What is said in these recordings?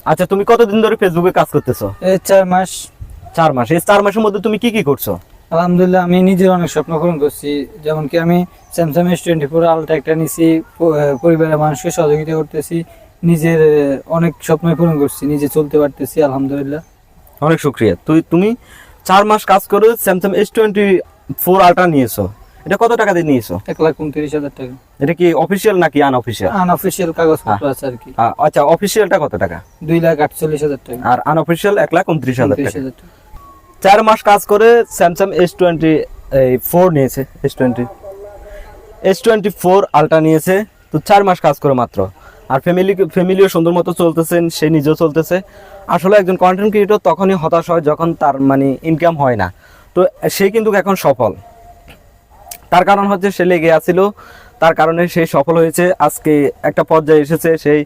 আচ্ছা, তুমি কতদিন ধরে ফেসবুকে কাজ করতেছো? এই 4 মাস। 4 মাস। এই 4 মাসের মধ্যে তুমি কি কি করছো? আলহামদুলিল্লাহ, আমি নিজের অনেক স্বপ্ন পূরণ করছি। যেমন কি আমি স্যামসাং S24 আলট্রা একটা নিছি, পরিবারের মানুষকে সহযোগিতা করতেছি, নিজের অনেক স্বপ্ন পূরণ করছি, নিজে চলতে পারতেছি আলহামদুলিল্লাহ। অনেক শুক্রিয়া। তুমি 4 মাস কাজ করে স্যামসাং S24 আলট্রা নিয়েছো। এটা কত টাকা দিয়ে নিয়েছো? 1,29,000 টাকা। এটা কি অফিসিয়াল নাকি আনঅফিসিয়াল? আনঅফিসিয়াল কাগজপত্র আছে আর কি। আচ্ছা, অফিসিয়ালটা কত টাকা? 2,48,000 টাকা। আর আনঅফিসিয়াল 1,29,000 টাকা। 29,000 টাকা। 4 মাস কাজ করে স্যামসাং S24 নিয়েছে। S24 আলট্রা নিয়েছে। তো 4 মাস কাজ করে মাত্র। আর ফ্যামিলিও সুন্দর মতো চলতেছেন, সে নিজেও চলতেছে। আসলে একজন কন্টেন্ট ক্রিয়েটর তখনই হতাশ হয় যখন তার মানে ইনকাম হয় না। তো সে কিন্তু এখন সফল। তার কারণ হচ্ছে সে লেগে আছিল, তার কারণে সে সফল হয়েছে। আজকে একটা পর্যায়ে এসেছে, সেই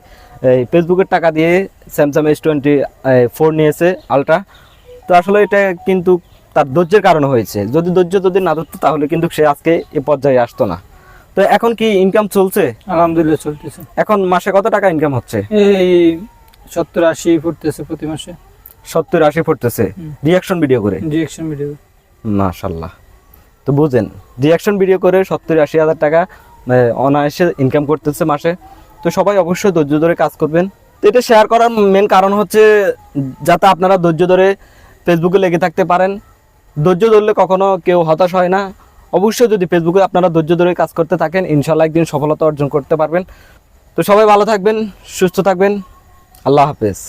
ফেসবুকের টাকা দিয়ে স্যামসাং S24 নিয়েছে আলট্রা। তো আসলে এটা কিন্তু তার ধৈর্যের কারণে হয়েছে। যদি না ধরতো তাহলে কিন্তু সে আজকে এ পর্যায়ে আসতো না। তো এখন কি ইনকাম চলছে? আলহামদুলিল্লাহ চলতেছে। এখন মাসে কত টাকা ইনকাম হচ্ছে? এই 70-80 পড়তেছে প্রতি মাসে। 70-80 পড়তেছে রিঅ্যাকশন ভিডিও করে? Reaction video. মাশাআল্লাহ। তো বুঝেন, রিঅ্যাকশন ভিডিও করে 70-80 হাজার টাকা অনায়াসে ইনকাম করতেছে মাসে। তো সবাই অবশ্যই ধৈর্য ধরে কাজ করবেন। তো এটা শেয়ার করার মেন কারণ হচ্ছে যাতে আপনারা ধৈর্য ধরে ফেসবুকে লেগে থাকতে পারেন। ধৈর্য ধরলে কখনো কেউ হতাশ হয় না। অবশ্যই যদি ফেসবুকে আপনারা ধৈর্য ধরে কাজ করতে থাকেন, ইনশাল্লাহ একদিন সফলতা অর্জন করতে পারবেন। তো সবাই ভালো থাকবেন, সুস্থ থাকবেন। আল্লাহ হাফেজ।